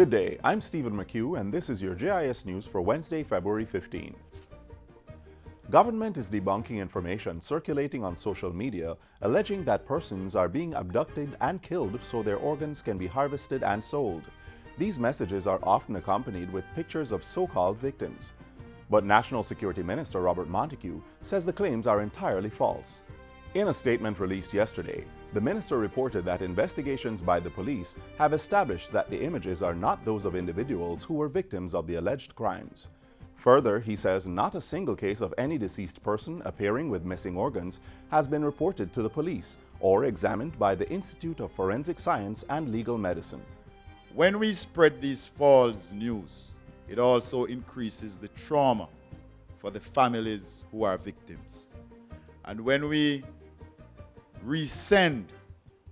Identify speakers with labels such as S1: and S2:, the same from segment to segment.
S1: Good day, I'm Stephen McHugh and this is your JIS News for Wednesday, February 15. Government is debunking information circulating on social media alleging that persons are being abducted and killed so their organs can be harvested and sold. These messages are often accompanied with pictures of so-called victims. But National Security Minister Robert Montego says the claims are entirely false. In a statement released yesterday, the minister reported that investigations by the police have established that the images are not those of individuals who were victims of the alleged crimes. Further, he says not a single case of any deceased person appearing with missing organs has been reported to the police or examined by the Institute of Forensic Science and Legal Medicine.
S2: When we spread these false news, it also increases the trauma for the families who are victims. And when we resend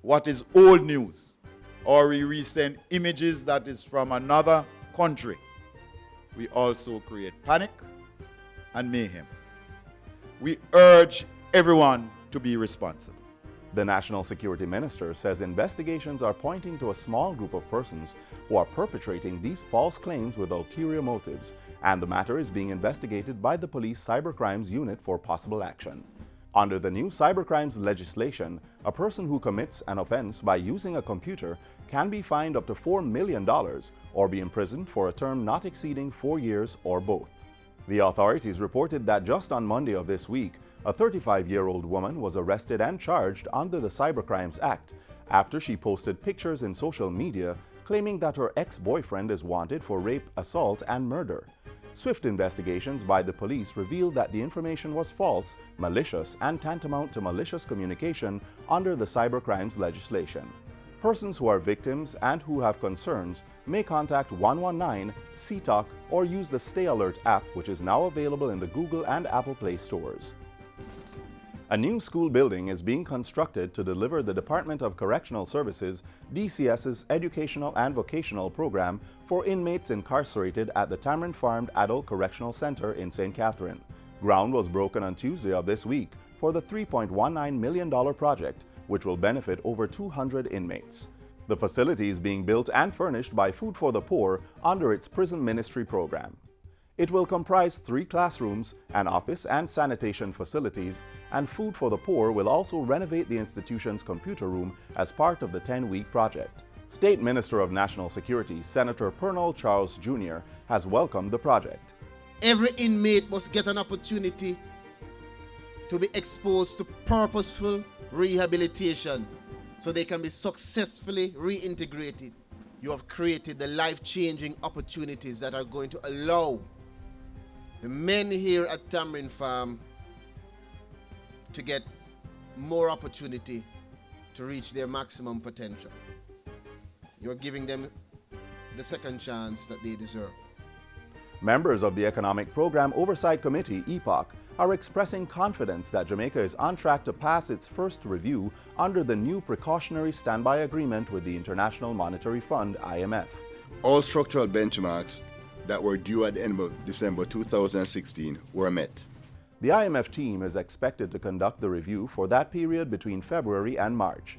S2: what is old news, or we resend images that is from another country, we also create panic and mayhem. We urge everyone to be responsible.
S1: The National Security Minister says investigations are pointing to a small group of persons who are perpetrating these false claims with ulterior motives, and the matter is being investigated by the Police Cybercrimes Unit for possible action. Under the new cybercrimes legislation, a person who commits an offense by using a computer can be fined up to $4 million or be imprisoned for a term not exceeding 4 years or both. The authorities reported that just on Monday of this week, a 35-year-old woman was arrested and charged under the Cybercrimes Act after she posted pictures in social media claiming that her ex-boyfriend is wanted for rape, assault, and murder. Swift investigations by the police revealed that the information was false, malicious, and tantamount to malicious communication under the cybercrimes legislation. Persons who are victims and who have concerns may contact 119, CTALK, or use the Stay Alert app, which is now available in the Google and Apple Play stores. A new school building is being constructed to deliver the Department of Correctional Services, DCS's educational and vocational program for inmates incarcerated at the Tamarind Farm Adult Correctional Center in St. Catherine. Ground was broken on Tuesday of this week for the $3.19 million project, which will benefit over 200 inmates. The facility is being built and furnished by Food for the Poor under its prison ministry program. It will comprise 3 classrooms, an office and sanitation facilities, and Food for the Poor will also renovate the institution's computer room as part of the 10-week project. State Minister of National Security, Senator Arnold Charles Jr., has welcomed the project.
S3: Every inmate must get an opportunity to be exposed to purposeful rehabilitation so they can be successfully reintegrated. You have created the life-changing opportunities that are going to allow the men here at Tamarind Farm to get more opportunity to reach their maximum potential. You're giving them the second chance that they deserve.
S1: Members of the Economic Program Oversight Committee, EPOC, are expressing confidence that Jamaica is on track to pass its first review under the new precautionary standby agreement with the International Monetary Fund, IMF.
S4: All structural benchmarks that were due at the end of December 2016 were met.
S1: The IMF team is expected to conduct the review for that period between February and March.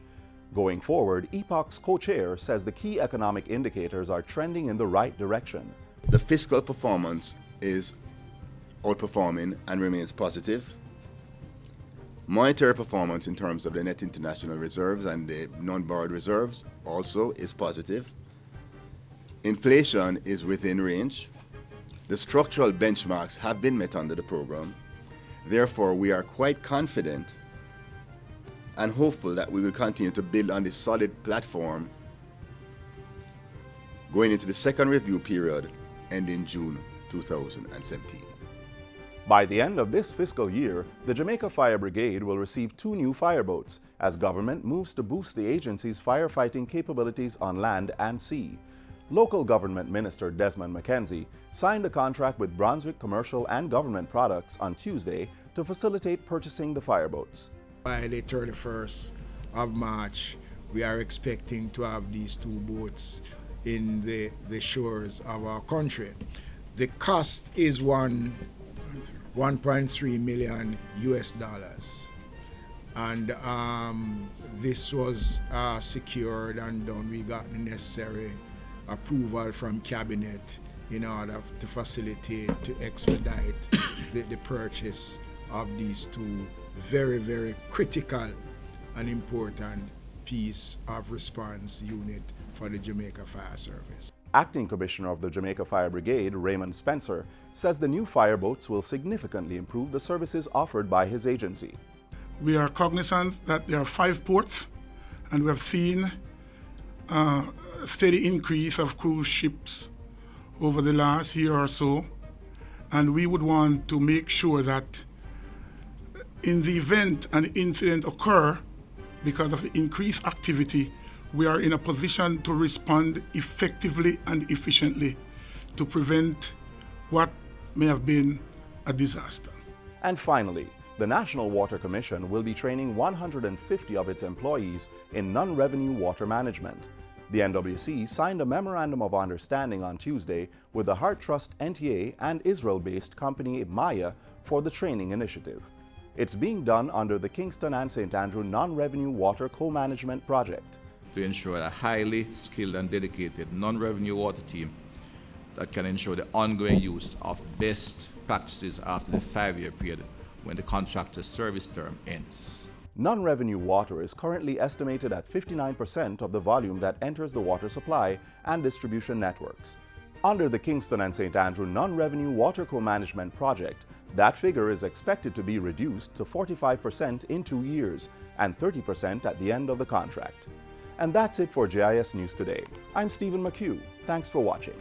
S1: Going forward, EPOC's co-chair says the key economic indicators are trending in the right direction.
S4: The fiscal performance is outperforming and remains positive. Monetary performance in terms of the net international reserves and the non-borrowed reserves also is positive. Inflation is within range. The structural benchmarks have been met under the program. Therefore, we are quite confident and hopeful that we will continue to build on this solid platform going into the second review period ending June 2017.
S1: By the end of this fiscal year, the Jamaica Fire Brigade will receive 2 new fireboats as government moves to boost the agency's firefighting capabilities on land and sea. Local Government Minister Desmond McKenzie signed a contract with Brunswick Commercial and Government Products on Tuesday to facilitate purchasing the fireboats.
S5: By the 31st of March, we are expecting to have these 2 boats in the shores of our country. The cost is $1.3 million US dollars. And this was secured and done. We got the necessary approval from cabinet in order to facilitate, to expedite the purchase of these two very, very critical and important piece of response unit for the Jamaica Fire Service.
S1: Acting Commissioner of the Jamaica Fire Brigade, Raymond Spencer, says the new fireboats will significantly improve the services offered by his agency.
S6: We are cognizant that there are 5 ports, and we have seen a steady increase of cruise ships over the last year or so, and we would want to make sure that in the event an incident occur, because of the increased activity, we are in a position to respond effectively and efficiently to prevent what may have been a disaster.
S1: And finally, the National Water Commission will be training 150 of its employees in non-revenue water management. The NWC signed a Memorandum of Understanding on Tuesday with the Heart Trust NTA and Israel-based company Maya for the training initiative. It's being done under the Kingston and St. Andrew Non-Revenue Water Co-Management Project.
S7: To ensure a highly skilled and dedicated non-revenue water team that can ensure the ongoing use of best practices after the 5-year period when the contractor's service term ends.
S1: Non-revenue water is currently estimated at 59% of the volume that enters the water supply and distribution networks. Under the Kingston and St. Andrew Non-Revenue Water Co-Management Project, that figure is expected to be reduced to 45% in 2 years and 30% at the end of the contract. And that's it for JIS News Today. I'm Stephen McHugh. Thanks for watching.